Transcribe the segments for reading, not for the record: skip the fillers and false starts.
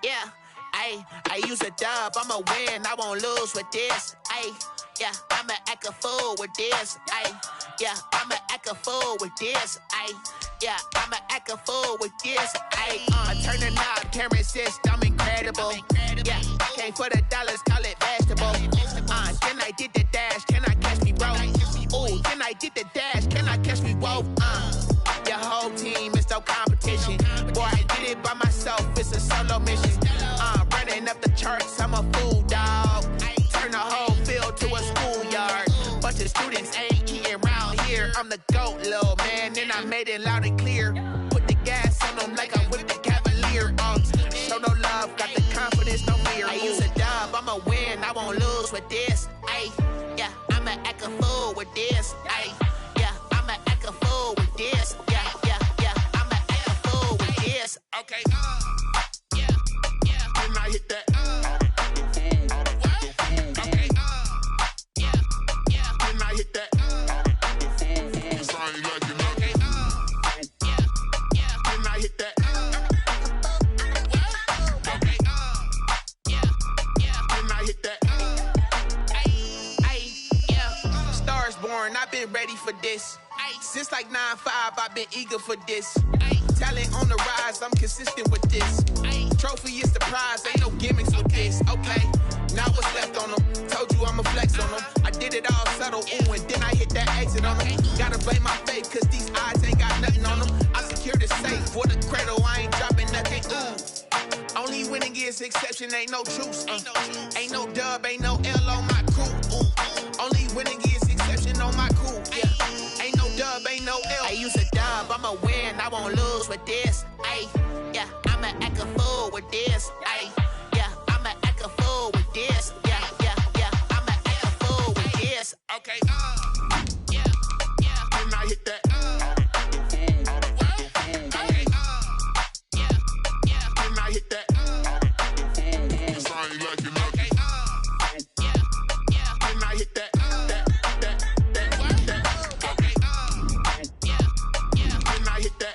Yeah, I use a dub, I'ma win, I won't lose with this. Yeah, I'ma act a fool with this. Yeah, I'ma act a fool with this. Yeah, I'ma act a fool with this. Turn the knob, camera assist, I'm incredible. Yeah, came for the dollars, call it vegetable. Then I did the dash, can I catch me, bro? Ooh, then I did the dash, can I catch me, whoa? Your whole team is no competition. Boy, I did it by myself, it's a solo mission. Running up the charts, I'm a fool, dog. Turn the whole field to a schoolyard. Bunch of students ain't eating around here. I'm the GOAT, little man, and I made it loud and clear. Put the gas on them like I'm with the Cavalier. Show no love, got the confidence, no fear. I use a dub, I'ma win, I won't lose with this. Yeah, I'ma act a fool with this. Yeah, I'ma act a fool with this. Yeah, I'ma act a fool with this. Okay, yeah, can I hit that? Okay, yeah, can I hit that? I ain't like it, okay, yeah, can I hit that? Okay, yeah, can I hit that? Yeah, Stars born, I've been ready for this. Since like 9-5, I've been eager for this. Talent on the rise, I'm consistent with this. Trophy is the prize, ain't no gimmicks with this. Okay, now what's left on them? Told you I'ma flex on them. I did it all subtle, ooh, and then I hit that exit on them. Gotta blame my faith, cause these odds ain't got nothing on them. I secure the safe for the cradle, I ain't dropping nothing, ooh. Only winning is exception, ain't no truce. Ain't no dub, ain't no L on my crew, ooh. Only winning is exception on my crew, yeah. Ain't no dub, ain't no L. I use a dub, I'ma win, I won't lose with this. Yeah, I'ma act a fool with this. Yeah, I'ma act a fool with this. Yeah, I'ma act a fool with this. Okay, yeah, can I hit that? Okay, yeah, can I hit that? I ain't like it, okay, yeah, can I hit that?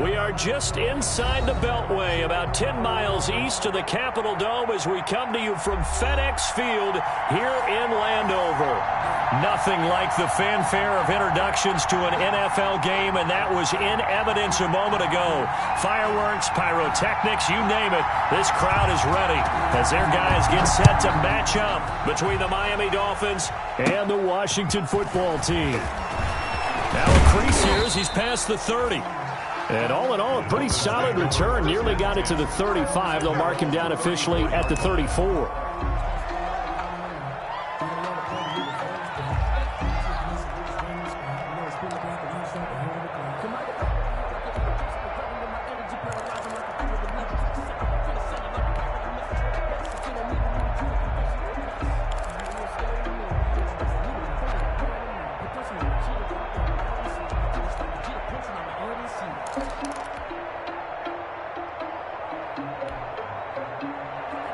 We are just inside the Beltway, about 10 miles east of the Capitol Dome as we come to you from FedEx Field here in Landover. Nothing like the fanfare of introductions to an NFL game, and that was in evidence a moment ago. Fireworks, pyrotechnics, you name it. This crowd is ready as their guys get set to match up between the Miami Dolphins and the Washington football team. Now a crease here as he's past the 30. And all in all, a pretty solid return. Nearly got it to the 35. They'll mark him down officially at the 34.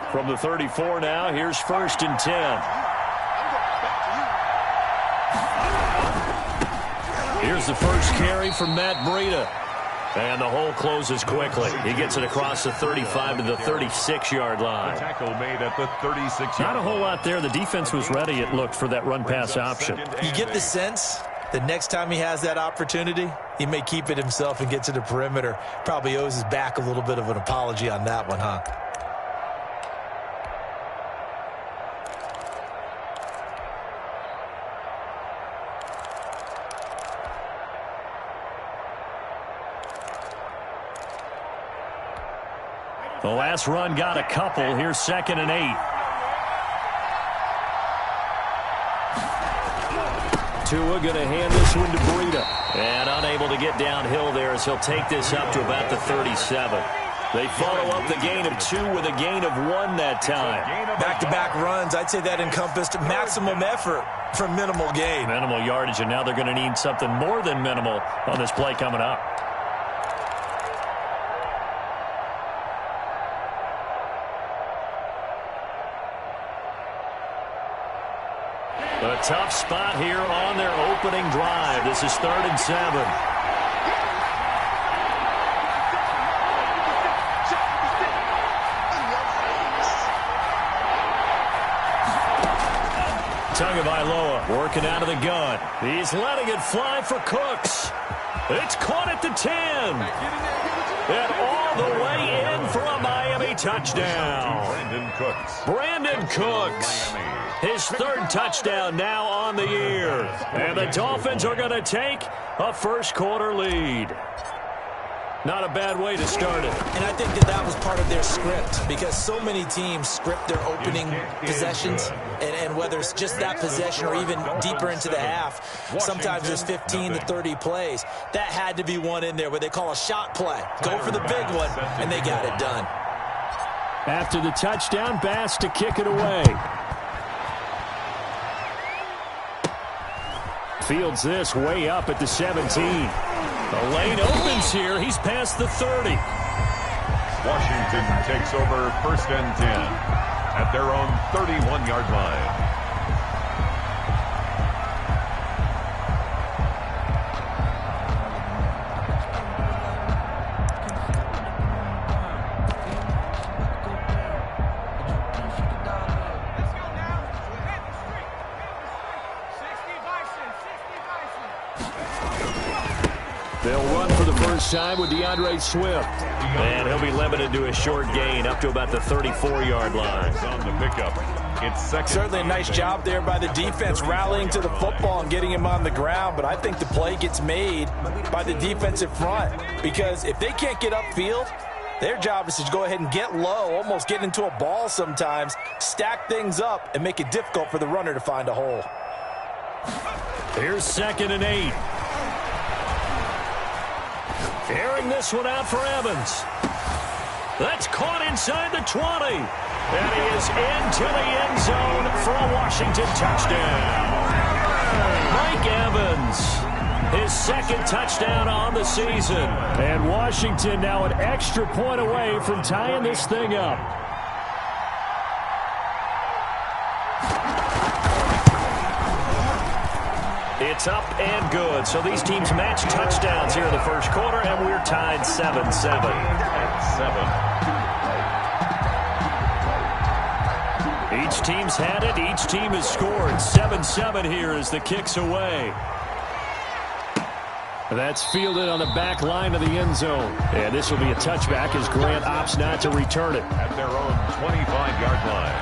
From the 34 now, here's 1st and 10. Here's the first carry from Matt Breida. And the hole closes quickly. He gets it across the 35 to the 36-yard line. The tackle made at the 36-yard line. Not a whole lot there. The defense was ready, it looked, for that run-pass option. You get the sense the next time he has that opportunity, he may keep it himself and get to the perimeter. Probably owes his back a little bit of an apology on that one, huh? The last run got a couple. Here's 2nd and 8. Tua going to hand this one to Breida. And unable to get downhill there as he'll take this up to about the 37. They follow up the gain of 2 with a gain of 1 that time. Back-to-back runs, I'd say that encompassed maximum effort for minimal gain. Minimal yardage, and now they're going to need something more than minimal on this play coming up. A tough spot here on their opening drive. This is 3rd and 7. Tagovailoa working out of the gun. He's letting it fly for Cooks. It's caught at the 10. And all the way in for a Miami touchdown. Brandon Cooks. His 3rd touchdown now on the year. And the Dolphins are going to take a first-quarter lead. Not a bad way to start it. And I think that was part of their script, because so many teams script their opening possessions, and whether it's just that possession or even deeper into the half, sometimes there's 15 to 30 plays. That had to be one in there where they call a shot play. Go for the big one, and they got it done. After the touchdown, Bass to kick it away. Fields this way up at the 17. The lane opens here. He's past the 30. Washington takes over 1st and 10 at their own 31-yard line. They'll run for the first time with DeAndre Swift. And he'll be limited to a short gain up to about the 34-yard line. On the pickup. It's second. Certainly a nice job there by the defense rallying to the football and getting him on the ground, but I think the play gets made by the defensive front, because if they can't get upfield, their job is to go ahead and get low, almost get into a ball sometimes, stack things up, and make it difficult for the runner to find a hole. Here's 2nd and 8. Airing this one out for Evans. That's caught inside the 20. And he is into the end zone for a Washington touchdown. Mike Evans, his 2nd touchdown on the season. And Washington now an extra point away from tying this thing up. It's up and good. So these teams match touchdowns here in the first quarter, and we're tied 7-7. 7. Each team's had it. Each team has scored. 7-7 here as the kick's away. That's fielded on the back line of the end zone. And this will be a touchback as Grant opts not to return it. At their own 25-yard line.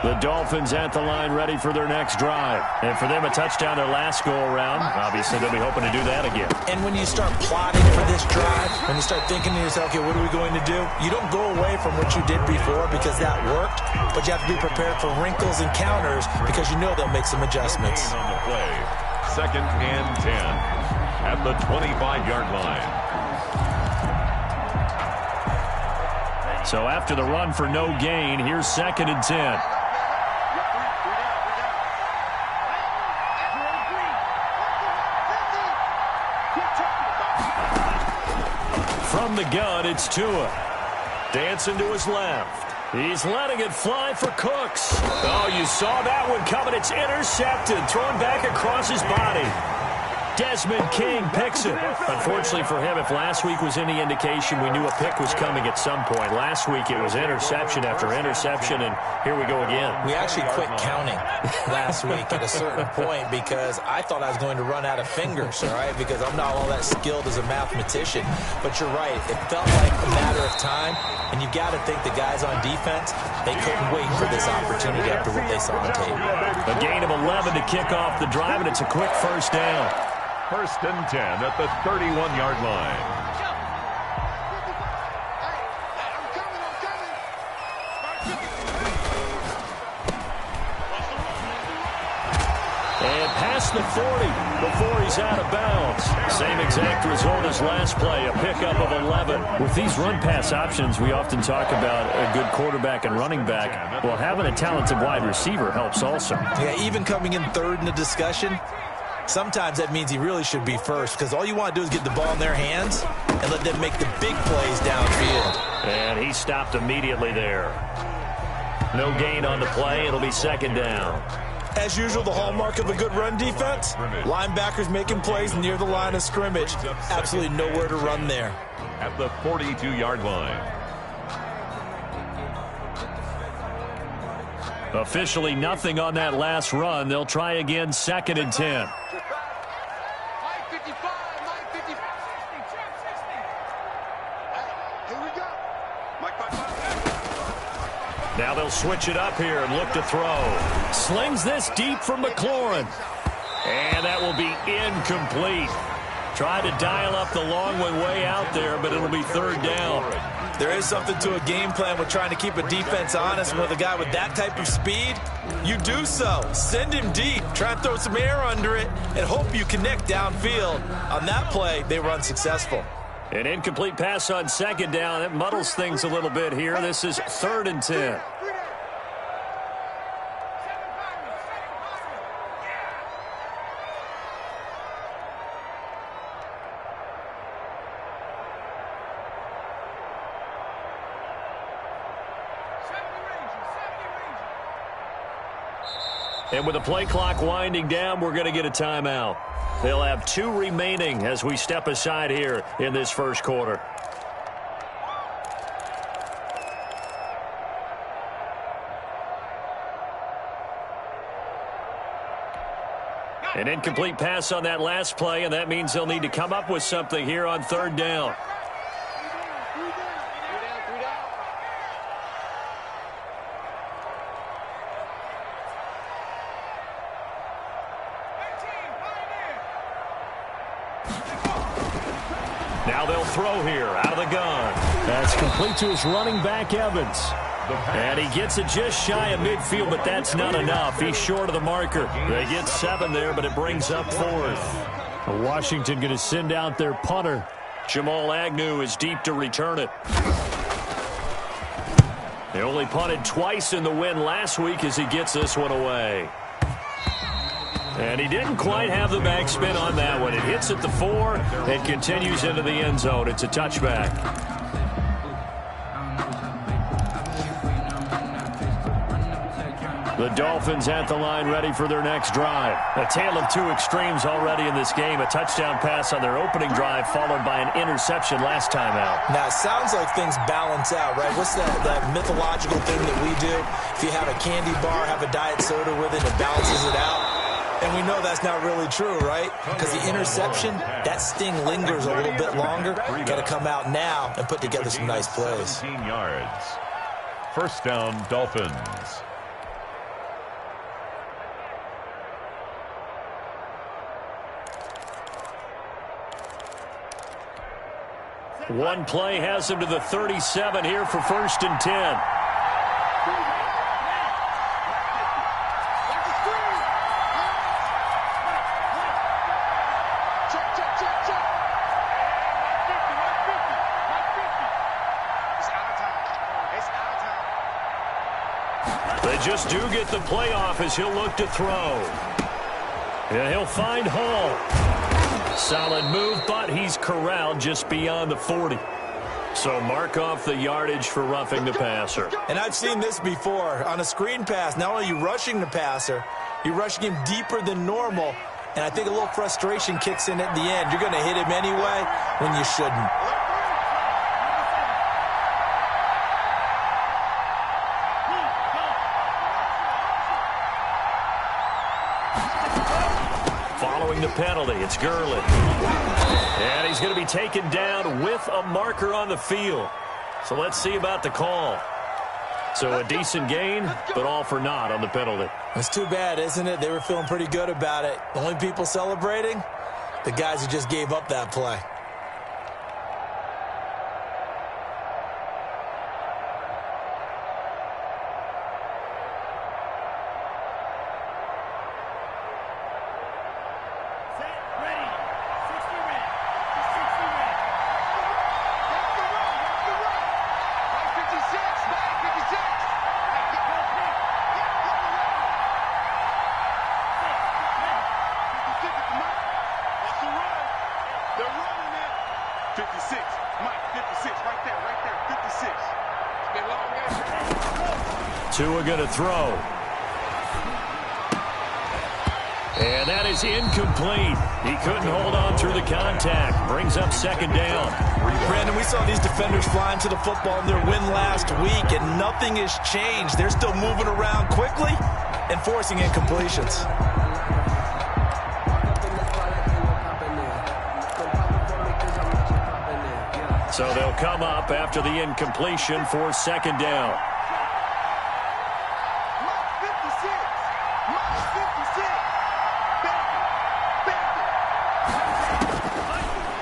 The Dolphins at the line ready for their next drive. And for them, a touchdown their last go-around. Obviously, they'll be hoping to do that again. And when you start plotting for this drive, when you start thinking to yourself, okay, what are we going to do? You don't go away from what you did before because that worked, but you have to be prepared for wrinkles and counters because you know they'll make some adjustments. On the play, 2nd and 10 at the 25-yard line. So after the run for no gain, here's 2nd and 10. From the gun, it's Tua. Dancing to his left. He's letting it fly for Cooks. Oh, you saw that one coming. It's intercepted. Thrown back across his body. Desmond King picks it. Unfortunately for him, if last week was any indication, we knew a pick was coming at some point. Last week it was interception after interception, and here we go again. We actually quit counting last week at a certain point because I thought I was going to run out of fingers, all right, because I'm not all that skilled as a mathematician. But you're right. It felt like a matter of time, and you got to think the guys on defense, they couldn't wait for this opportunity after what they saw on tape. A gain of 11 to kick off the drive, and it's a quick first down. First and 10 at the 31-yard line. And past the 40 before he's out of bounds. Same exact result as last play, a pickup of 11. With these run-pass options, we often talk about a good quarterback and running back. Well, having a talented wide receiver helps also. Yeah, even coming in third in the discussion, sometimes that means he really should be first because all you want to do is get the ball in their hands and let them make the big plays downfield. And he stopped immediately there. No gain on the play. It'll be second down. As usual, the hallmark of a good run defense, linebackers making plays near the line of scrimmage. Absolutely nowhere to run there. At the 42-yard line. Officially nothing on that last run. They'll try again, second and 10. Now they'll switch it up here and look to throw. Slings this deep from McLaurin. And that will be incomplete. Tried to dial up the long one way out there, but it'll be third down. There is something to a game plan with trying to keep a defense honest. With a guy with that type of speed, you do so. Send him deep. Try and throw some air under it and hope you connect downfield. On that play, they were unsuccessful. An incomplete pass on second down. It muddles things a little bit here. This is third and 10. And with the play clock winding down, we're going to get a timeout. They'll have 2 remaining as we step aside here in this first quarter. An incomplete pass on that last play, and that means they'll need to come up with something here on third down. Now they'll throw here out of the gun. That's complete to his running back, Evans. And he gets it just shy of midfield, but that's not enough. He's short of the marker. They get 7 there, but it brings up 4th. Washington going to send out their punter. Jamal Agnew is deep to return it. They only punted twice in the win last week as he gets this one away. And he didn't quite have the backspin on that one. It hits at the 4 and continues into the end zone. It's a touchback. The Dolphins at the line ready for their next drive. A tale of 2 extremes already in this game. A touchdown pass on their opening drive followed by an interception last time out. Now, it sounds like things balance out, right? What's that mythological thing that we do? If you have a candy bar, have a diet soda with it, it balances it out. And we know that's not really true, right? Because the interception, that sting lingers a little bit longer. Got to come out now and put together some nice plays. 17 yards. First down, Dolphins. One play has him to the 37 here for first and 10. They just do get the play off as he'll look to throw. And he'll find Hall. Solid move, but he's corralled just beyond the 40. So mark off the yardage for roughing the passer. And I've seen this before. On a screen pass, not only are you rushing the passer, you're rushing him deeper than normal, And I think a little frustration kicks in at the end. You're going to hit him anyway when you shouldn't. Following the penalty, it's Gurley. And he's going to be taken down with a marker on the field. So let's see about the call. So a decent gain, but all for naught on the penalty. It's too bad, isn't it? They were feeling pretty good about it. The only people celebrating, the guys who just gave up that play. Tua going to throw. And that is incomplete. He couldn't hold on through the contact. Brings up second down. Brandon, we saw these defenders flying to the football in their win last week, and nothing has changed. They're still moving around quickly and forcing incompletions. So they'll come up after the incompletion for second down.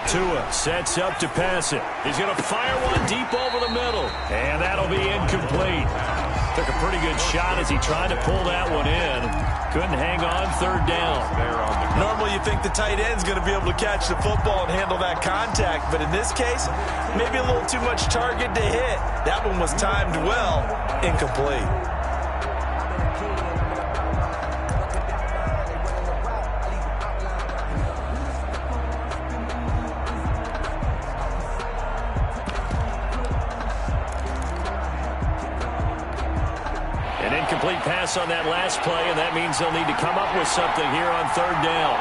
Tua sets up to pass it. He's going to fire one deep over the middle. And that'll be incomplete. Took a pretty good shot as he tried to pull that one in. Couldn't hang on third down. Normally you think the tight end's going to be able to catch the football and handle that contact. But in this case, maybe a little too much target to hit. That one was timed well. Incomplete. Incomplete pass on that last play, and that means they'll need to come up with something here on third down.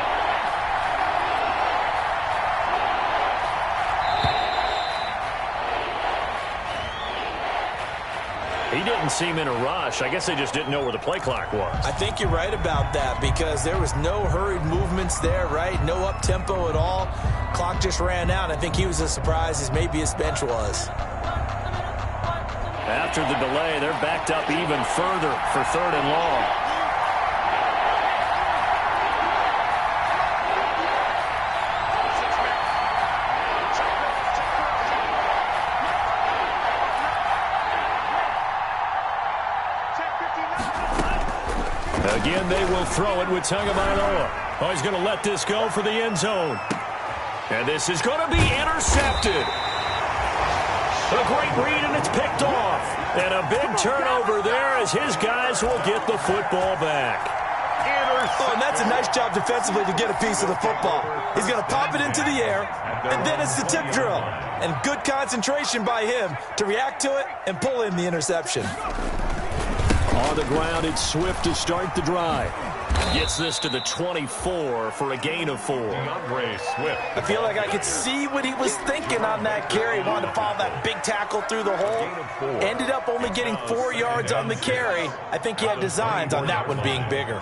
He didn't seem in a rush. I guess they just didn't know where the play clock was. I think you're right about that because there was no hurried movements there, right? No up-tempo at all. Clock just ran out. I think he was as surprised as maybe his bench was. After the delay, they're backed up even further for third and long. Again, they will throw it with Tagovailoa. Oh, he's going to let this go for the end zone. And this is going to be intercepted. A great read, and it's picked off. And a big turnover there as his guys will get the football back. Oh, and that's a nice job defensively to get a piece of the football. He's going to pop it into the air, and then it's the tip drill. And good concentration by him to react to it and pull in the interception. On the ground, it's Swift to start the drive. Gets this to the 24 for a gain of 4. I feel like I could see what he was thinking on that carry. Wanted to follow that big tackle through the hole. Ended up only getting 4 yards on the carry. I think he had designs on that one being bigger.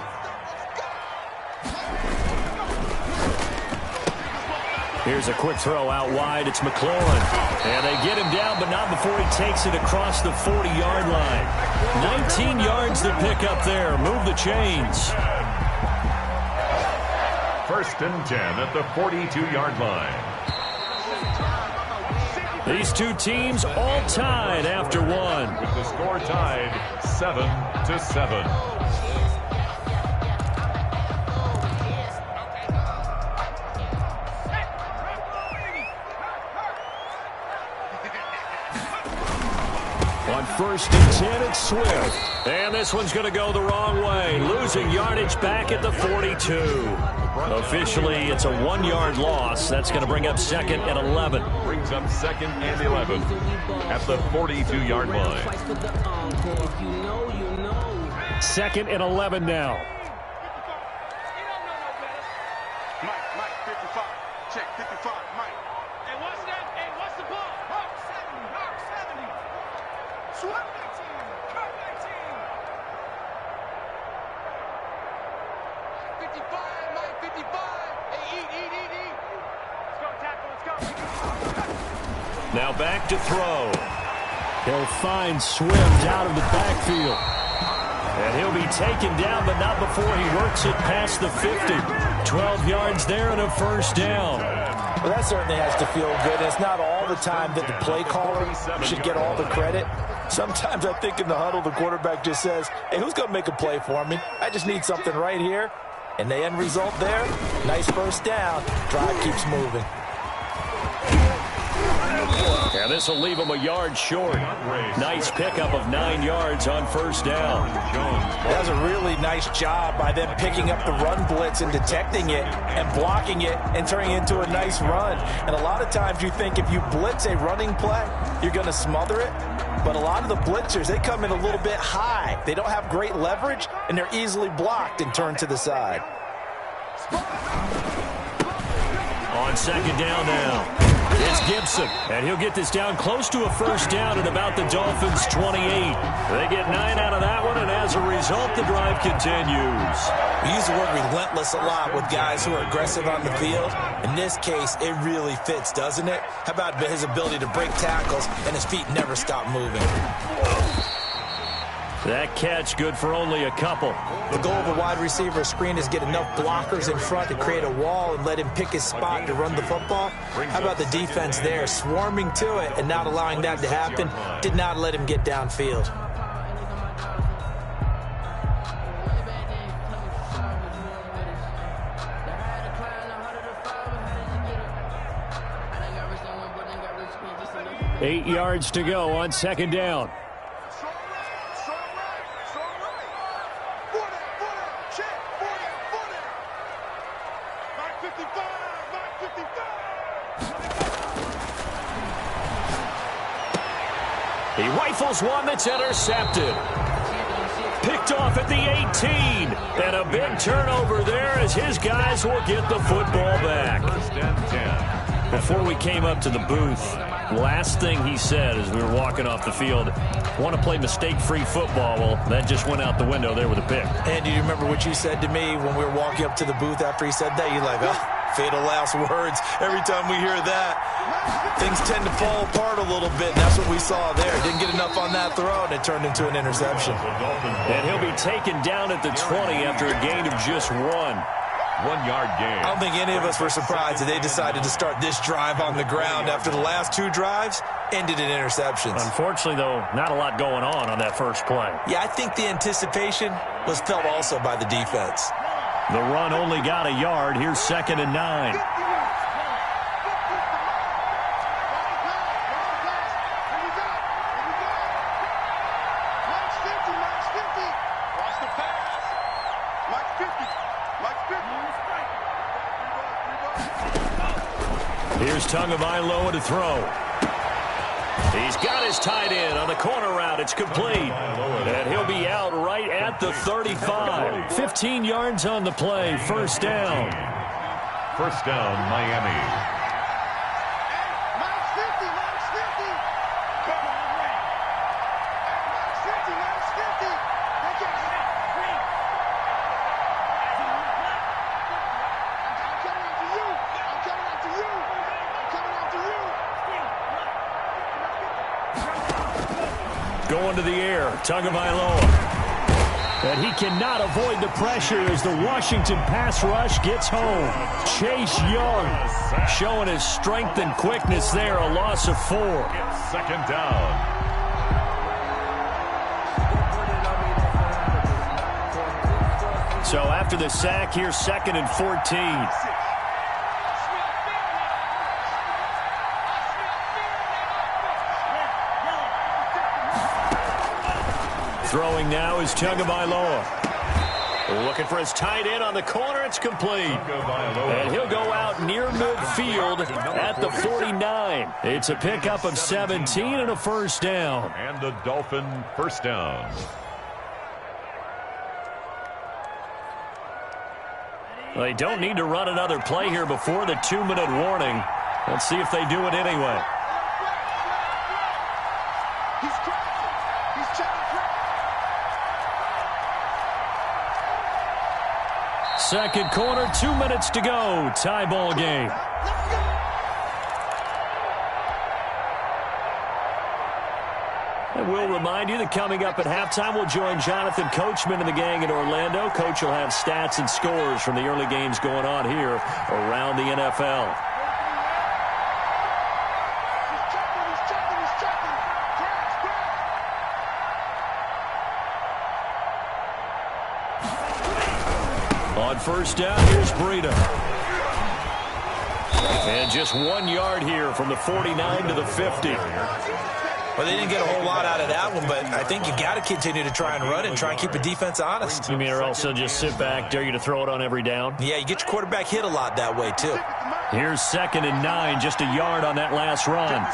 Here's a quick throw out wide. It's McLaurin. And they get him down, but not before he takes it across the 40-yard line. 19 yards to pick up there. Move the chains. First and 10 at the 42-yard line. These two teams all tied after one. With the score tied 7-7. On first and 10, it's Swift. And this one's going to go the wrong way. Losing yardage back at the 42. Officially, it's a 1-yard loss. That's going to bring up second and 11. Brings up second and 11 at the 42-yard line. Second and 11 now. Hey, what's that? Hey, what's the ball? Mark 70, Mark 70. Swap 19, Mark 19. 55, Mike 55. Hey, eat. Let's go, tackle, let's go. Now back to throw. He'll find Swims out of the backfield. And he'll be taken down, but not before he works it past the 50. 12 yards there and a first down. Well, that certainly has to feel good. It's not all the time that the play caller should get all the credit. Sometimes I think in the huddle, the quarterback just says, hey, who's going to make a play for me? I just need something right here. And the end result there, nice first down. Drive keeps moving. Yeah, this will leave him a yard short. Nice pickup of 9 yards on first down. That was a really nice job by them picking up the run blitz and detecting it and blocking it and turning it into a nice run. And a lot of times you think if you blitz a running play, you're going to smother it. But a lot of the blitzers, they come in a little bit high. They don't have great leverage, and they're easily blocked and turned to the side. On second down now. It's Gibson, and he'll get this down close to a first down at about the Dolphins' 28. They get 9 out of that one, and as a result, the drive continues. We use the word relentless a lot with guys who are aggressive on the field. In this case, it really fits, doesn't it? How about his ability to break tackles, and his feet never stop moving? That catch good for only a couple. The goal of a wide receiver screen is get enough blockers in front to create a wall and let him pick his spot to run the football. How about the defense there, swarming to it and not allowing that to happen? Did not let him get downfield. Eight yards to go on second down. He rifles one that's intercepted. Picked off at the 18. And a big turnover there as his guys will get the football back. First and 10. Before we came up to the booth, last thing he said as we were walking off the field, want to play mistake-free football. Well, that just went out the window there with a pick. And do you remember what you said to me when we were walking up to the booth after he said that? You're like, oh, fatal last words. Every time we hear that, things tend to fall apart a little bit, and that's what we saw there. Didn't get enough on that throw, and it turned into an interception. And he'll be taken down at the 20 after a gain of just 1. 1 yard gain. I don't think any of us were surprised that they decided to start this drive on the ground after the last 2 drives ended in interceptions. Unfortunately, though, not a lot going on that first play. Yeah, I think the anticipation was felt also by the defense. The run only got a yard. Here's second and 9. Here's Tagovailoa to throw. He's got his tight end on the corner route. It's complete. And he'll be out right at the 35. 15 yards on the play. First down. First down, Miami. Going to the air, Tagovailoa. And he cannot avoid the pressure as the Washington pass rush gets home. Chase Young showing his strength and quickness there, a loss of 4. Second down. So after the sack, here's second and 14. Throwing now is Tagovailoa. Looking for his tight end on the corner. It's complete. And he'll go out near midfield at the 49. It's a pickup of 17 and a first down. And the Dolphin first down. They don't need to run another play here before the 2-minute warning. Let's see if they do it anyway. He's crashing. He's checking crap. Second quarter, 2 minutes to go. Tie ball game. And we'll remind you that coming up at halftime, we'll join Jonathan Coachman and the gang in Orlando. Coach will have stats and scores from the early games going on here around the NFL. On first down, here's Breida. And just 1 yard here from the 49 to the 50. Well, they didn't get a whole lot out of that one, but I think you got to continue to try and run and try and keep the defense honest. You mean or also just sit back, dare you to throw it on every down? Yeah, you get your quarterback hit a lot that way, too. Here's 2nd and 9, just a yard on that last run.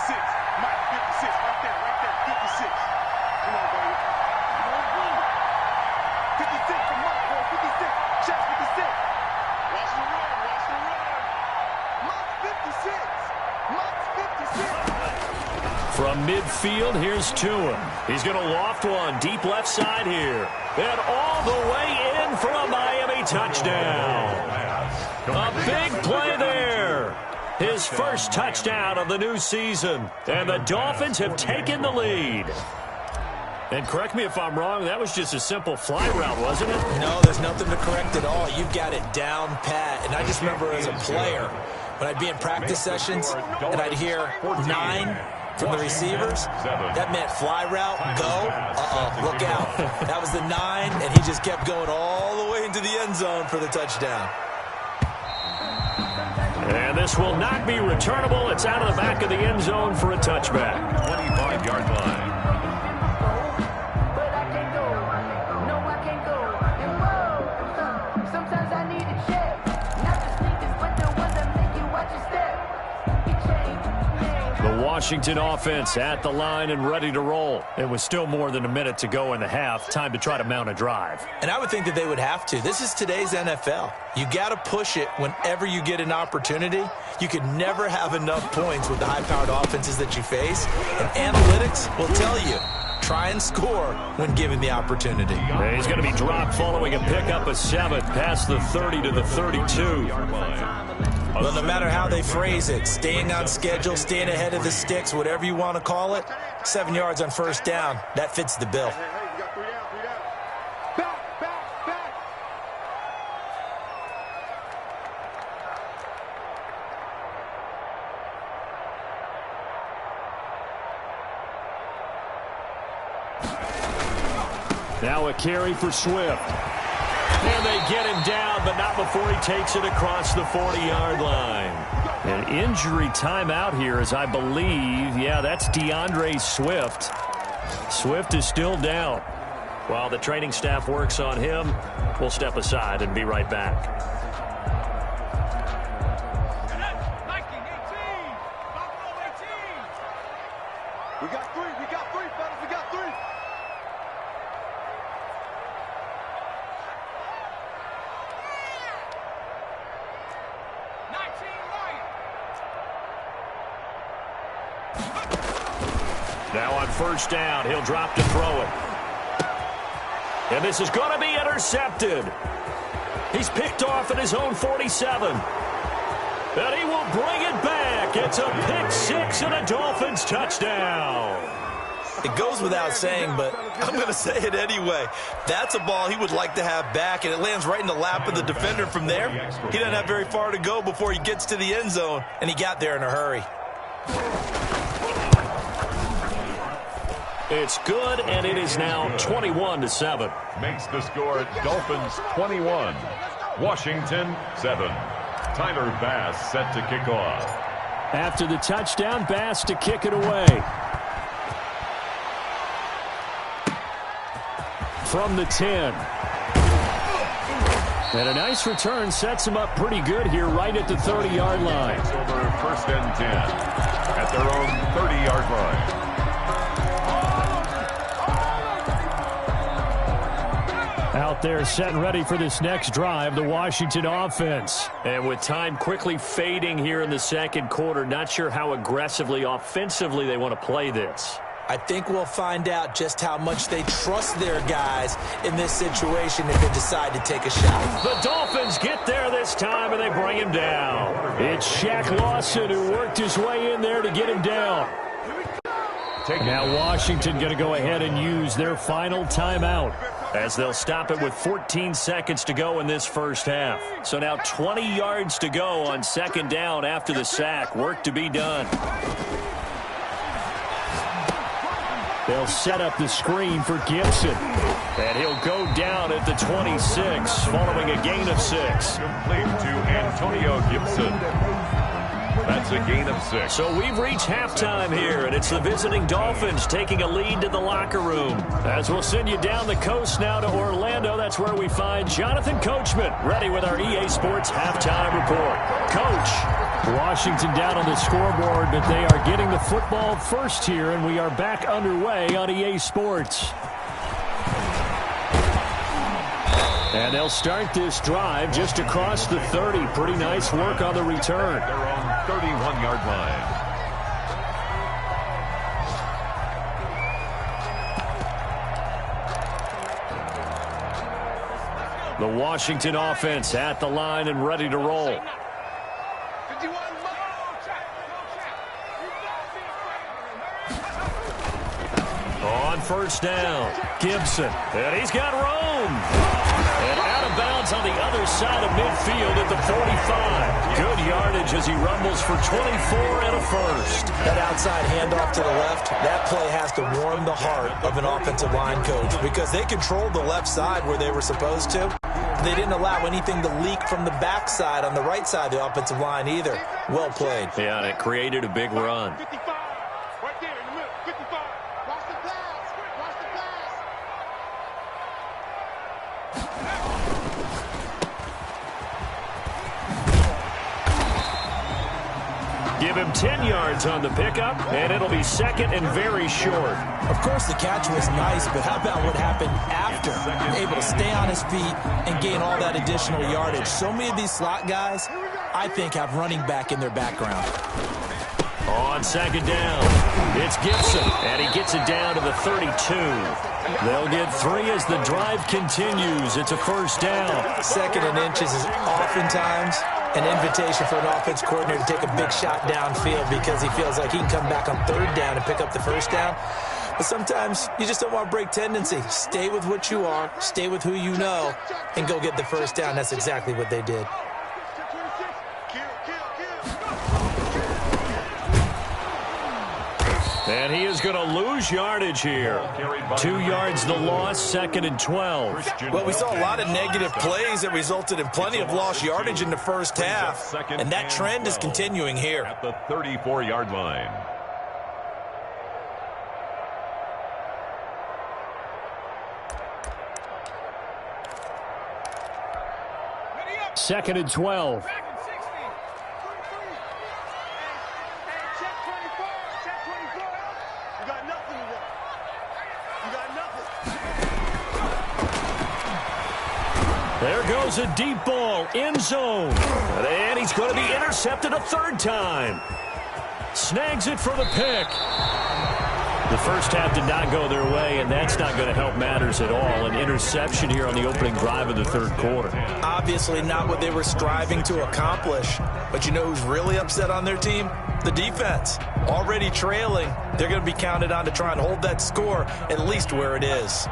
56. From midfield, here's Tua. He's going to loft one deep left side here. And all the way in for a Miami touchdown. A big play there. His first touchdown of the new season. And the Dolphins have taken the lead. And correct me if I'm wrong, that was just a simple fly route, wasn't it? No, there's nothing to correct at all. You've got it down pat. And I just remember as a player, when I'd be in practice sessions and I'd hear 9 from the receivers, that meant fly route, go, look out. That was the 9, and he just kept going all the way into the end zone for the touchdown. And this will not be returnable. It's out of the back of the end zone for a touchback. 25-yard line. Washington offense at the line and ready to roll. It was still more than a minute to go in the half. Time to try to mount a drive. And I would think that they would have to. This is today's NFL. You got to push it whenever you get an opportunity. You can never have enough points with the high-powered offenses that you face. And analytics will tell you, try and score when given the opportunity. And he's going to be dropped following a pickup of 7 past the 30 to the 32. Well, no matter how they phrase it, staying on schedule, staying ahead of the sticks, whatever you want to call it, 7 yards on first down, that fits the bill. Now a carry for Swift. And they get him down, but not before he takes it across the 40-yard line. An injury timeout here as I believe, yeah, that's DeAndre Swift. Swift is still down. While the training staff works on him, we'll step aside and be right back. We got three, fellas, we got 3. Now on first down, he'll drop to throw it. And this is going to be intercepted. He's picked off at his own 47. And he will bring it back. It's a pick-6 and a Dolphins touchdown. It goes without saying, but I'm going to say it anyway. That's a ball he would like to have back, and it lands right in the lap of the defender from there. He doesn't have very far to go before he gets to the end zone, and he got there in a hurry. It's good, and it is now 21-7. Makes the score Dolphins 21, Washington 7. Tyler Bass set to kick off. After the touchdown, Bass to kick it away. From the 10. And a nice return sets him up pretty good here right at the 30-yard line. It's over first and 10 at their own 30-yard line. Out there set and ready for this next drive, the Washington offense. And with time quickly fading here in the second quarter, not sure how aggressively, offensively they want to play this. I think we'll find out just how much they trust their guys in this situation if they decide to take a shot. The Dolphins get there this time, and they bring him down. It's Shaq Lawson who worked his way in there to get him down. Now Washington going to go ahead and use their final timeout as they'll stop it with 14 seconds to go in this first half. So now 20 yards to go on second down after the sack. Work to be done. They'll set up the screen for Gibson. And he'll go down at the 26 following a gain of 6. Complete to Antonio Gibson. That's a gain of 6. So we've reached halftime here, and it's the visiting Dolphins taking a lead to the locker room. As we'll send you down the coast now to Orlando, that's where we find Jonathan Coachman ready with our EA Sports halftime report. Coach, Washington down on the scoreboard, but they are getting the football first here, and we are back underway on EA Sports. And they'll start this drive just across the 30. Pretty nice work on the return. Their own 31-yard line. The Washington offense at the line and ready to roll. On first down, Gibson. And he's got room. And out of bounds on the other side of midfield at the 45. Good yardage as he rumbles for 24 and a first. That outside handoff to the left, that play has to warm the heart of an offensive line coach because they controlled the left side where they were supposed to. They didn't allow anything to leak from the backside on the right side of the offensive line either. Well played. Yeah, and it created a big run. 55. Right there in the middle. 55. Watch the pass. Watch the pass. Give him 10 yards on the pickup, and it'll be second and very short. Of course, the catch was nice, but how about what happened after? Able to stay on his feet and gain all that additional yardage. So many of these slot guys, I think, have running back in their background. On second down, it's Gibson, and he gets it down to the 32. They'll get 3 as the drive continues. It's a first down. Second and inches is oftentimes an invitation for an offense coordinator to take a big shot downfield because he feels like he can come back on third down and pick up the first down. But sometimes you just don't want to break tendency. Stay with what you are, stay with who you know, and go get the first down. That's exactly what they did. And he is going to lose yardage here. 2 yards the loss, second and 12. Well, we saw a lot of negative plays that resulted in plenty of lost yardage in the first half. And that trend is continuing here. At the 34-yard line. Second and 12. There goes a deep ball, end zone. And he's going to be intercepted a third time. Snags it for the pick. The first half did not go their way, and that's not going to help matters at all. An interception here on the opening drive of the third quarter. Obviously not what they were striving to accomplish. But you know who's really upset on their team? The defense. Already trailing. They're going to be counted on to try and hold that score at least where it is.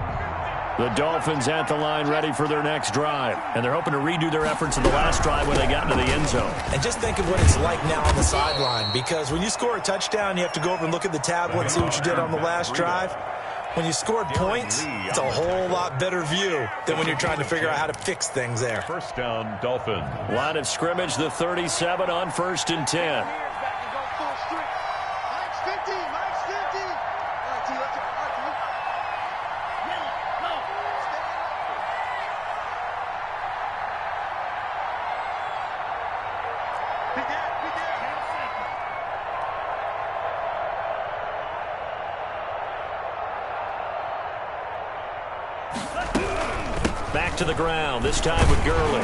The Dolphins at the line ready for their next drive. And they're hoping to redo their efforts in the last drive when they got into the end zone. And just think of what it's like now on the sideline. Because when you score a touchdown, you have to go over and look at the tablet and see what you did on the last drive. When you scored points, it's a whole lot better view than when you're trying to figure out how to fix things there. First down, Dolphins. Line of scrimmage, the 37 on first and 10. Back to the ground, this time with Gurley.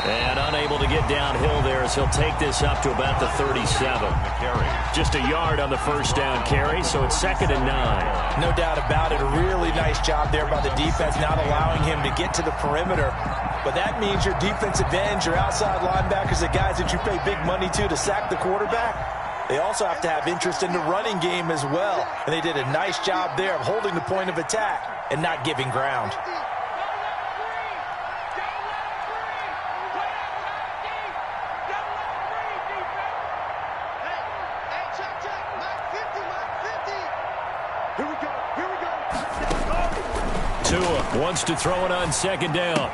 And unable to get downhill there as he'll take this up to about the 37. Just a yard on the first down carry, so it's 2nd and 9. No doubt about it. A really nice job there by the defense, not allowing him to get to the perimeter. But that means your defensive ends, your outside linebackers, the guys that you pay big money to sack the quarterback, they also have to have interest in the running game as well. And they did a nice job there of holding the point of attack and not giving ground. Tua wants to throw it on 2nd down.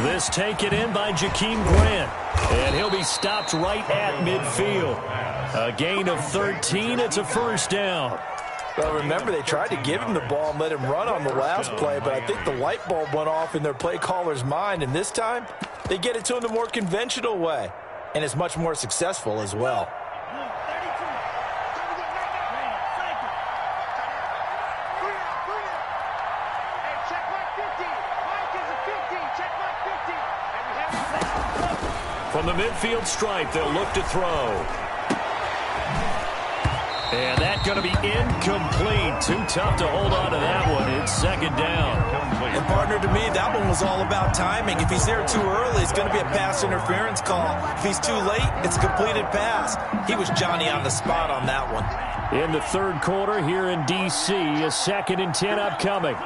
This taken in by Jakeem Grant. And he'll be stopped right at midfield. A gain of 13. It's a 1st down. Well, remember, they tried to give him the ball and let him run on the last play, but I think the light bulb went off in their play caller's mind, and this time they get it to him the more conventional way, and it's much more successful as well. From the midfield stripe, they'll look to throw. And that's going to be incomplete. Too tough to hold on to that one. It's 2nd down. And partner, to me, that one was all about timing. If he's there too early, it's going to be a pass interference call. If he's too late, it's a completed pass. He was Johnny on the spot on that one. In the 3rd quarter here in D.C., a 2nd and 10 upcoming.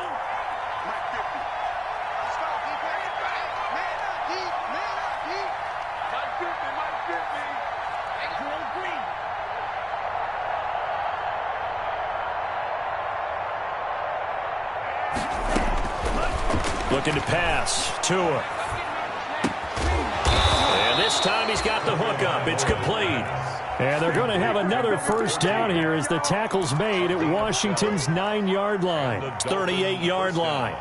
Looking to pass. Tua. And this time he's got the hook up. It's complete. And they're going to have another 1st down here as the tackle's made at Washington's 9-yard line. 38-yard line.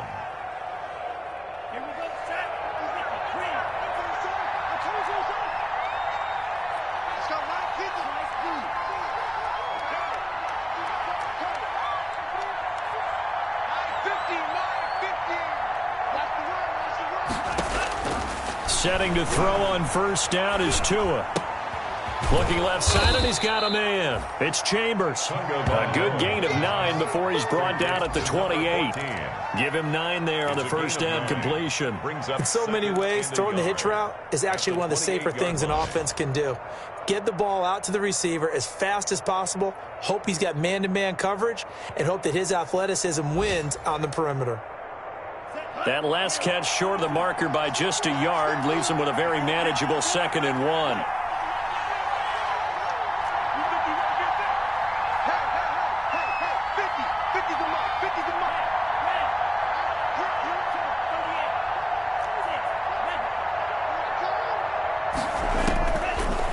Setting to throw on 1st down is Tua. Looking left side, and he's got a man. It's Chambers. A good gain of 9 before he's brought down at the 28. Give him 9 there on the 1st down completion. In so many ways, throwing the hitch route is actually one of the safer things an offense can do. Get the ball out to the receiver as fast as possible, hope he's got man-to-man coverage, and hope that his athleticism wins on the perimeter. That last catch short of the marker by just a yard leaves him with a very manageable 2nd and 1.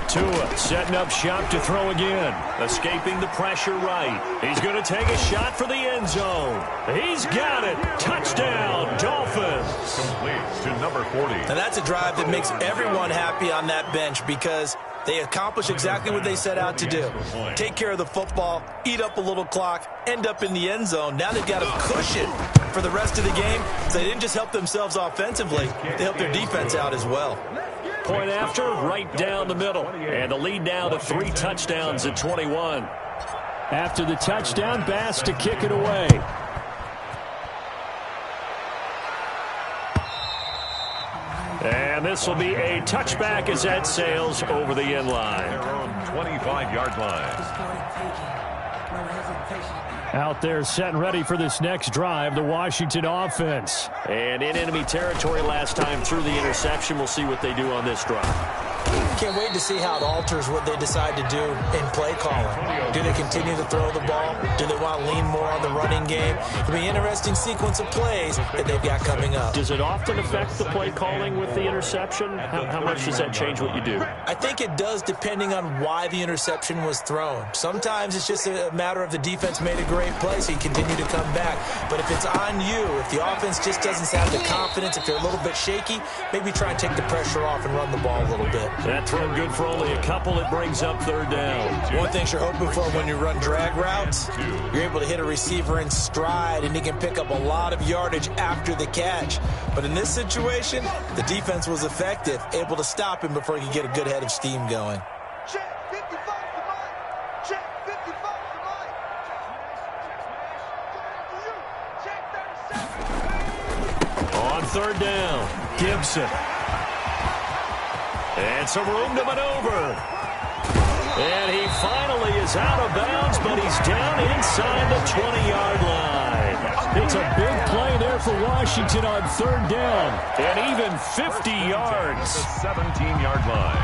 Tua setting up shop to throw again. Escaping the pressure right. He's going to take a shot for the end zone. He's got it. Touchdown, Dolphins. Complete to number 40. And that's a drive that makes everyone happy on that bench because they accomplish exactly what they set out to do. Take care of the football, eat up a little clock, end up in the end zone. Now they've got a cushion for the rest of the game. So they didn't just help themselves offensively, they helped their defense out as well. Point after, right down the middle. And the lead now to 3 touchdowns at 21. After the touchdown, Bass to kick it away. And this will be a touchback as that sails over the end line. Their own 25-yard line. Out there set and ready for this next drive, the Washington offense. And in enemy territory last time through the interception. We'll see what they do on this drive. Can't wait to see how it alters what they decide to do in play calling. Do they continue to throw the ball? Do they want to lean more on the running game? It'll be an interesting sequence of plays that they've got coming up. Does it often affect the play calling with the interception? How much does that change what you do? I think it does depending on why the interception was thrown. Sometimes it's just a matter of the defense made a great play, so you continue to come back. But if it's on you, if the offense just doesn't have the confidence, if they're a little bit shaky, maybe try and take the pressure off and run the ball a little bit. That throw good for only a couple. It brings up third down. One thing you're hoping for when you run drag routes, you're able to hit a receiver in stride, and he can pick up a lot of yardage after the catch. But in this situation, the defense was effective, able to stop him before he could get a good head of steam going. Check 55 to Mike. Check 55 to Mike. Check 37. On third down, Gibson. And some room to maneuver. And he finally is out of bounds, but he's down inside the 20-yard line. It's a big play there for Washington on third down. And even 50 yards. The 17-yard line.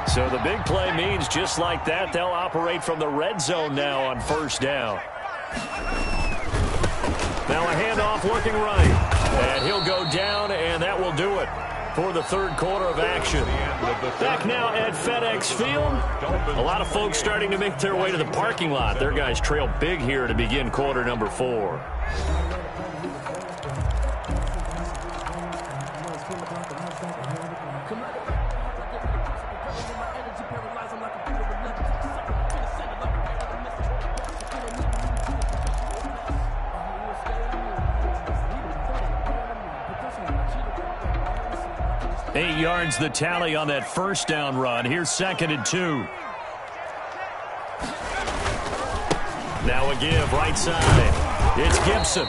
So the big play means just like that, they'll operate from the red zone now on first down. Now a handoff looking right. And he'll go down, and that will do it for the third quarter of action. Back now at FedEx Field. A lot of folks starting to make their way to the parking lot. Their guys trail big here to begin quarter number 4. Eight yards the tally on that first down run. Here's 2nd and 2. Now a give right side. It's Gibson.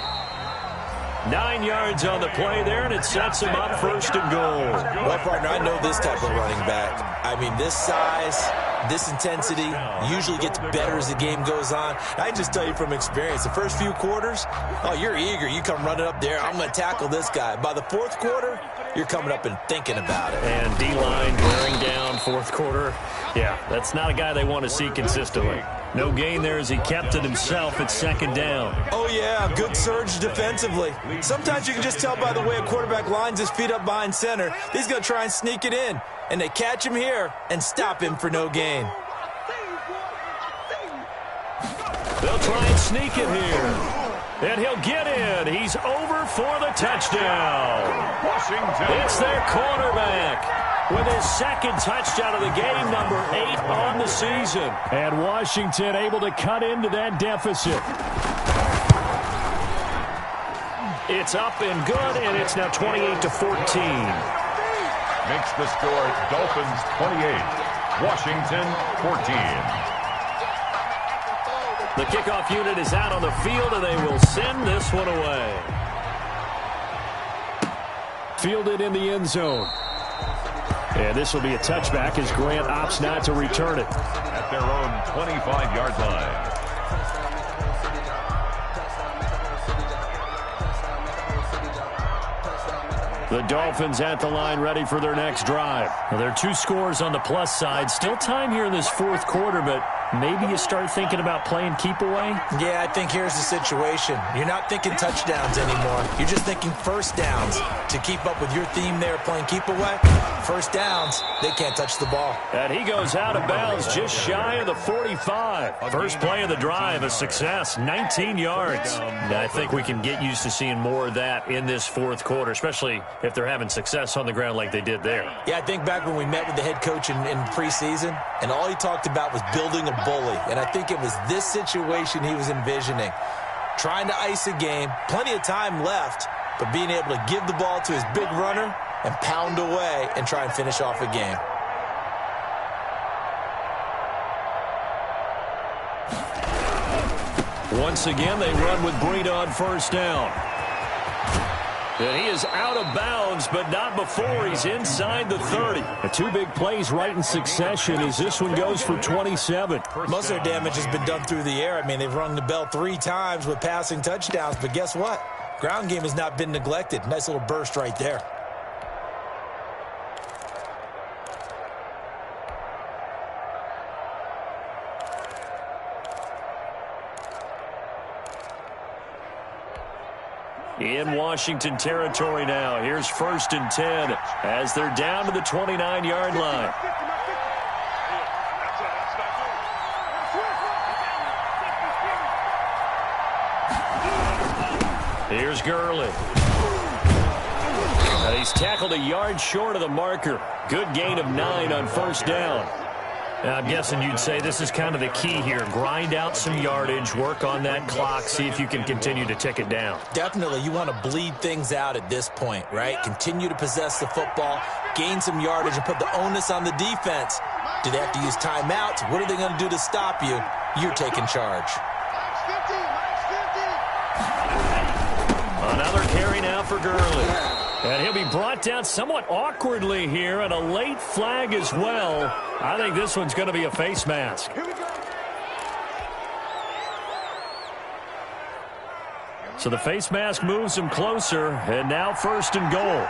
9 yards on the play there, and it sets him up 1st and goal. Well, partner, I know this type of running back. I mean, this size, this intensity usually gets better as the game goes on. I can just tell you from experience, the first few quarters, oh, you're eager. You come running up there, I'm going to tackle this guy. By the 4th quarter, you're coming up and thinking about it. And D-line wearing down 4th quarter. Yeah, that's not a guy they want to see consistently. No gain there as he kept it himself at 2nd down. Oh, yeah, good surge defensively. Sometimes you can just tell by the way a quarterback lines his feet up behind center. He's going to try and sneak it in. And they catch him here and stop him for no gain. They'll try and sneak it here. And he'll get in. He's over for the touchdown. Washington. It's their quarterback with his 2nd touchdown of the game, number 8 on the season. And Washington able to cut into that deficit. It's up and good, and it's now 28-14. Makes the score Dolphins 28, Washington 14. The kickoff unit is out on the field, and they will send this one away. Fielded in the end zone. And this will be a touchback as Grant opts not to return it. At their own 25-yard line. The Dolphins at the line ready for their next drive. Well, there are 2 scores on the plus side. Still time here in this 4th quarter, but maybe you start thinking about playing keep away? Yeah, I think here's the situation. You're not thinking touchdowns anymore. You're just thinking first downs. To keep up with your theme there playing keep away, first downs, they can't touch the ball. And he goes out of bounds just shy of the 45. First play of the drive, a success, 19 yards. And I think we can get used to seeing more of that in this 4th quarter, especially if they're having success on the ground like they did there. Yeah, I think back when we met with the head coach in preseason, and all he talked about was building a bully. And I think it was this situation he was envisioning. Trying to ice a game, plenty of time left, but being able to give the ball to his big runner and pound away and try and finish off a game. Once again, they run with Breida on first down. And he is out of bounds, but not before he's inside the 30. The 2 big plays right in succession as this one goes for 27. Most of their damage has been done through the air. I mean, they've rung the bell 3 times with passing touchdowns, but guess what? Ground game has not been neglected. Nice little burst right there. In Washington territory now. Here's 1st and 10 as they're down to the 29-yard line. Here's Gurley. He's tackled a yard short of the marker. Good gain of 9 on first down. Now, I'm guessing you'd say this is kind of the key here. Grind out some yardage, work on that clock, see if you can continue to tick it down. Definitely, you want to bleed things out at this point, right? Continue to possess the football, gain some yardage, and put the onus on the defense. Do they have to use timeouts? What are they going to do to stop you? You're taking charge. Another carry now for Gurley. And he'll be brought down somewhat awkwardly here, and a late flag as well. I think this one's going to be a face mask. So the face mask moves him closer, and now 1st and goal.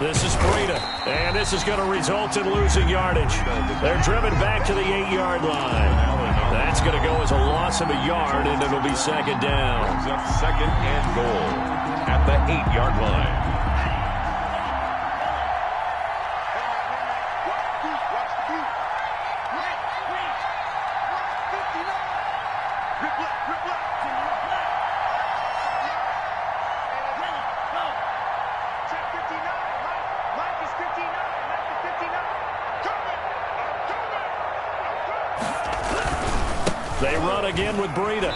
This is Breida, and this is going to result in losing yardage. They're driven back to the 8-yard line. That's going to go as a loss of a yard, and it'll be 2nd down. Brings up 2nd and goal at the 8-yard line. They run again with Breida.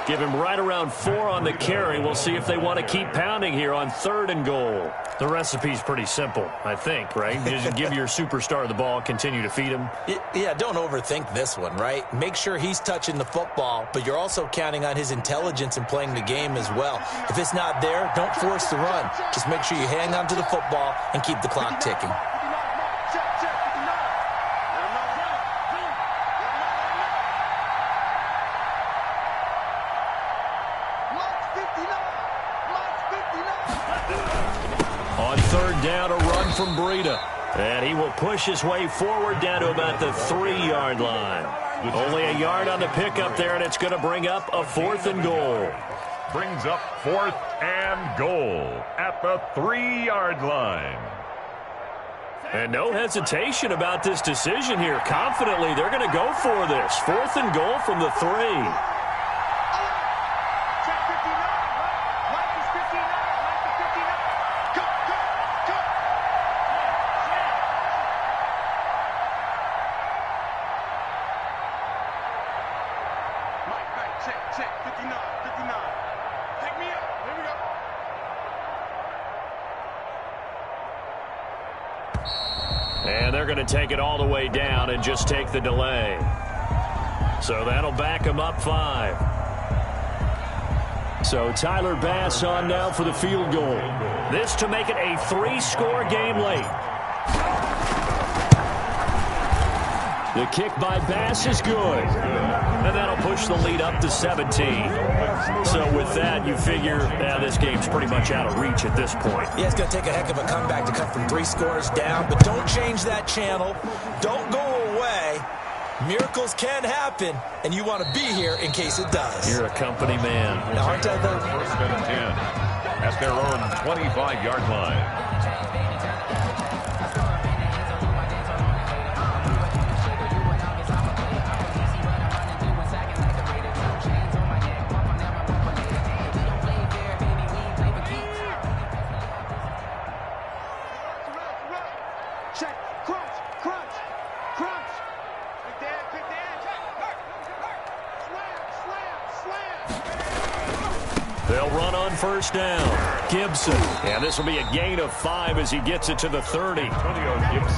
Give him right around 4 on the carry. We'll see if they want to keep pounding here on 3rd and goal. The recipe's pretty simple, I think, right? Just give your superstar the ball, continue to feed him. Yeah, don't overthink this one, right? Make sure he's touching the football, but you're also counting on his intelligence in playing the game as well. If it's not there, don't force the run. Just make sure you hang on to the football and keep the clock ticking. On 3rd down, a run from Breida. And he will push his way forward down to about the 3-yard line. Only a yard on the pickup there, and it's going to bring up a 4th and goal. Brings up 4th and goal at the 3-yard line. And no hesitation about this decision here. Confidently, they're going to go for this. 4th and goal from the 3. And they're going to take it all the way down and just take the delay. So that'll back them up 5. So Tyler Bass on now for the field goal. This to make it a 3-score game late. The kick by Bass is good. And that'll push the lead up to 17. So with that, you figure this game's pretty much out of reach at this point. Yeah, it's going to take a heck of a comeback to come from 3 scores down, but don't change that channel. Don't go away. Miracles can happen, and you want to be here in case it does. You're a company man. Now, aren't I though? 1st and 10 at their own 25-yard line. They'll run on 1st down. Gibson. And this will be a gain of 5 as he gets it to the 30.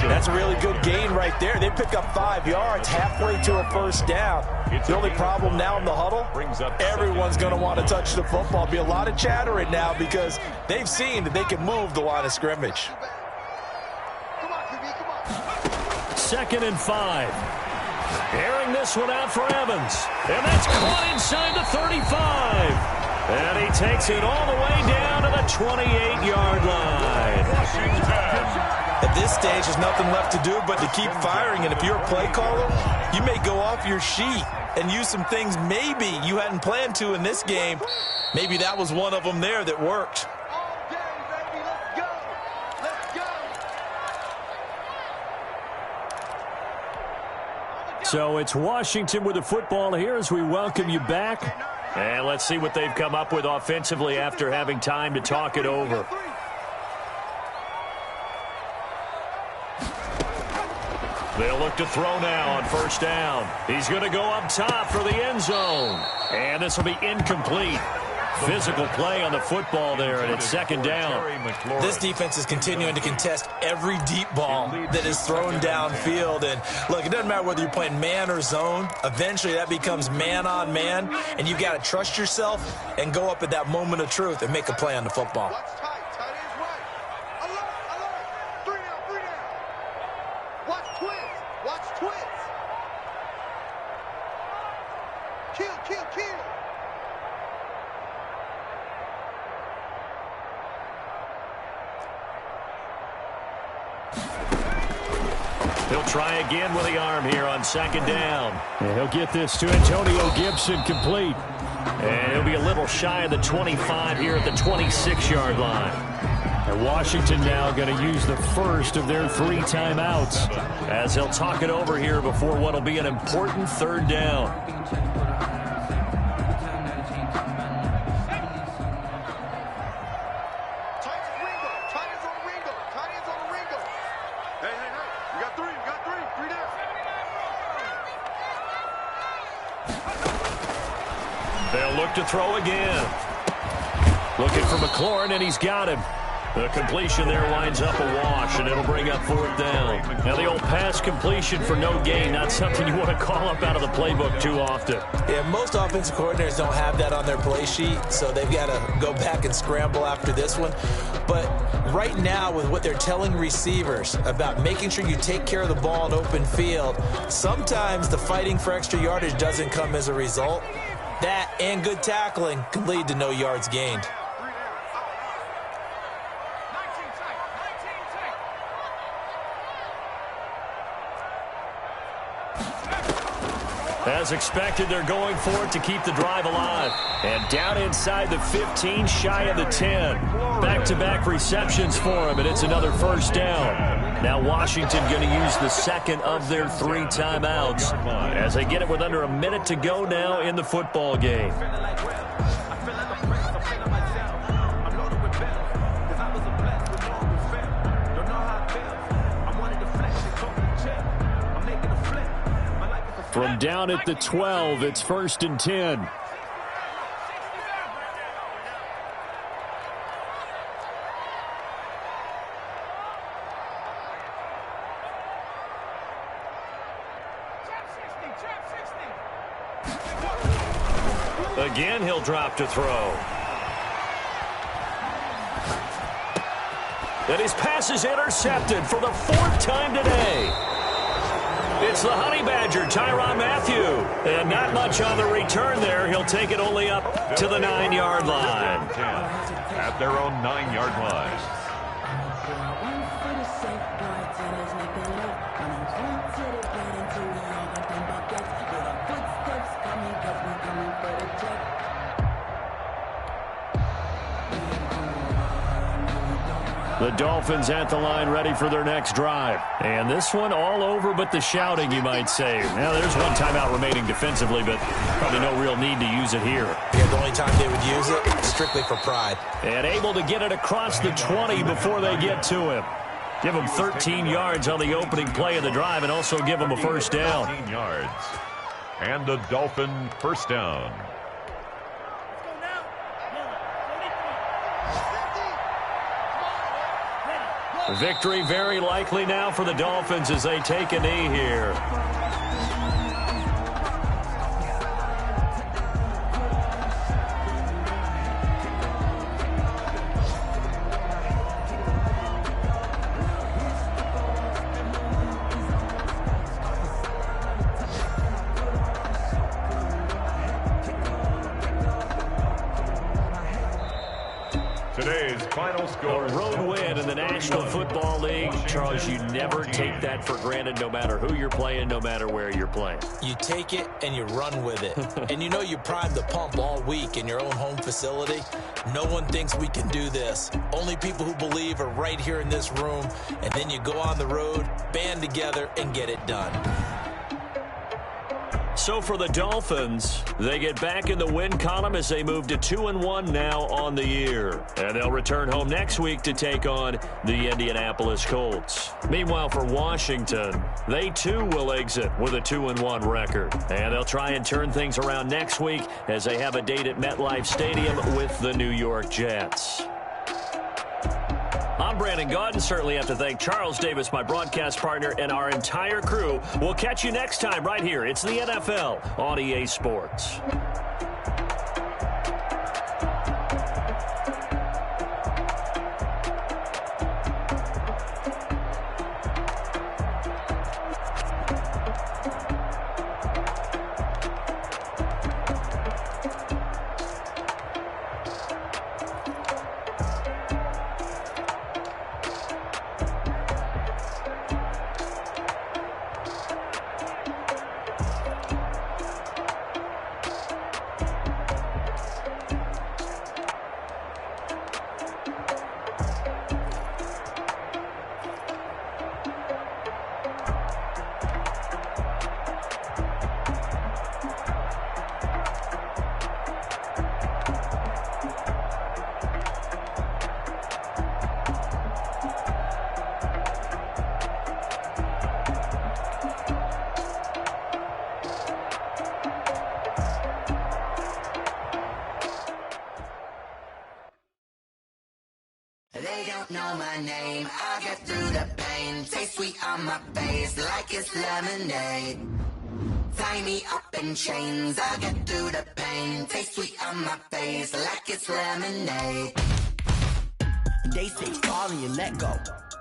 That's a really good gain right there. They pick up 5 yards halfway to a 1st down. The only problem now in the huddle, everyone's going to want to touch the football. Be a lot of chattering now because they've seen that they can move the line of scrimmage. 2nd and 5. Airing this one out for Evans. And that's caught inside the 35. And he takes it all the way down to the 28-yard line. At this stage, there's nothing left to do but to keep firing. And if you're a play caller, you may go off your sheet and use some things maybe you hadn't planned to in this game. Maybe that was one of them there that worked. So it's Washington with the football here as we welcome you back. And let's see what they've come up with offensively after having time to talk it over. They'll look to throw now on first down. He's going to go up top for the end zone. And this will be incomplete. Physical play on the football there, and it's second down. This defense is continuing to contest every deep ball that is thrown downfield. And, look, it doesn't matter whether you're playing man or zone. Eventually, that becomes man on man, and you've got to trust yourself and go up at that moment of truth and make a play on the football. Watch tight. Tight ends right. Alert, alert. 3 down, 3 down. Watch twins. Watch twins. Kill, kill, kill. He'll try again with the arm here on second down. And he'll get this to Antonio Gibson complete. And he'll be a little shy of the 25 here at the 26-yard line. And Washington now going to use the first of their 3 timeouts as they'll talk it over here before what will be an important third down. They'll look to throw again. Looking for McLaurin, and he's got him. The completion there winds up a wash, and it'll bring up fourth down. Now, the old pass completion for no gain, not something you want to call up out of the playbook too often. Yeah, most offensive coordinators don't have that on their play sheet, so they've got to go back and scramble after this one. But right now, with what they're telling receivers about making sure you take care of the ball in open field, sometimes the fighting for extra yardage doesn't come as a result. That and good tackling can lead to no yards gained. As expected, they're going for it to keep the drive alive. And down inside the 15, shy of the 10. Back-to-back receptions for him, and it's another first down. Now Washington going to use the second of their 3 timeouts as they get it with under a minute to go now in the football game. From down at the 12, it's 1st and 10. Again, he'll drop to throw. And his pass is intercepted for the 4th time today. It's the Honey Badger, Tyrann Mathieu. And not much on the return there. He'll take it only up to the 9-yard line. 10 at their own 9-yard line. The Dolphins at the line ready for their next drive. And this one all over but the shouting, you might say. Now, there's 1 timeout remaining defensively, but probably no real need to use it here. Yeah, the only time they would use it, strictly for pride. And able to get it across the 20 before they get to him. Give him 13 yards on the opening play of the drive and also give him a first down. 13 yards. And the Dolphin first down. Victory very likely now for the Dolphins as they take a knee here. Today's final score. A road win in the National Football League. Charles, you never take that for granted no matter who you're playing, no matter where you're playing. You take it and you run with it. And you know you primed the pump all week in your own home facility. No one thinks we can do this. Only people who believe are right here in this room. And then you go on the road, band together, and get it done. so for the Dolphins, they get back in the win column as they move to 2-1 now on the year. And they'll return home next week to take on the Indianapolis Colts. Meanwhile, for Washington, they too will exit with a 2-1 record. And they'll try and turn things around next week as they have a date at MetLife Stadium with the New York Jets. I'm Brandon Gaudin. Certainly have to thank Charles Davis, my broadcast partner, and our entire crew. We'll catch you next time right here. It's the NFL on EA Sports. They don't know my name, I get through the pain. Taste sweet on my face like it's lemonade. Tie me up in chains, I get through the pain. Taste sweet on my face like it's lemonade. They say fall and you let go,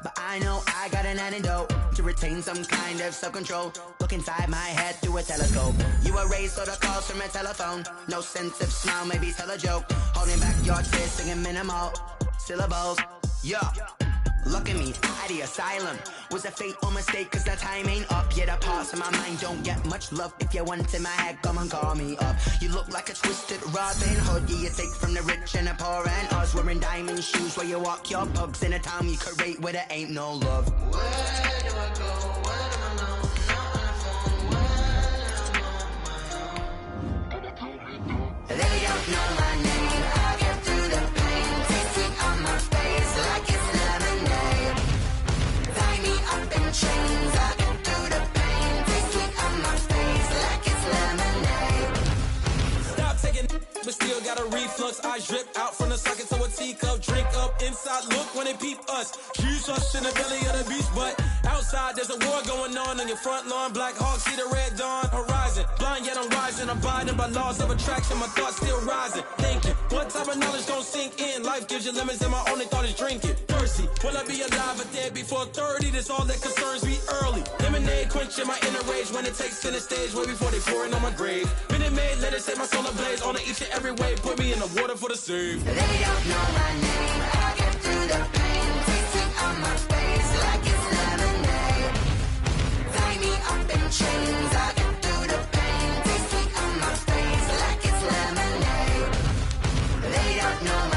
but I know I got an antidote to retain some kind of self-control. Look inside my head through a telescope. You were raised so the calls from a telephone. No sense of smile, maybe tell a joke. Holding back your tears, singing minimal syllables. Yeah, look at me, at the asylum. Was a fate or mistake, cause the time ain't up. Yet the parts of my mind don't get much love. If you want in my head, come and call me up. You look like a twisted Robin Hood. Yeah, you take from the rich and the poor and us. Wearing diamond shoes where you walk your pugs in a town you create where there ain't no love. Where do I go? Where do I know? Not on the phone. When I'm on my own. They don't know my name. I get through the pain. Taste sweet on my face like it's lemonade. Tie me up in chains. I get through the pain. Taste sweet on my face like it's lemonade. Stop taking but still got a reflux. Eyes drip out from the socket to a teacup. Drink up inside, look when they peep us. Jesus in the belly of the beast, but outside there's a war going on your front lawn. Black Hawk, see the red dawn horizon. Blind yet I'm rising, abiding by laws of attraction. My thoughts still rising, thinking what type of knowledge gon' sink in? Life gives you limits and my only thought is drinking. Thirsty, will I be alive or dead before 30? That's all that concerns me early. Lemonade quenching my inner rage when it takes center stage way before they pouring on my grave. Minute Maid, let it set my soul ablaze on each and every way. Put me in the water for the save. They don't know my name. I get through the pain. Taste sweet on my face like it's lemonade. Tie me up in chains. I get through the pain. Taste sweet on my face like it's lemonade. They don't know my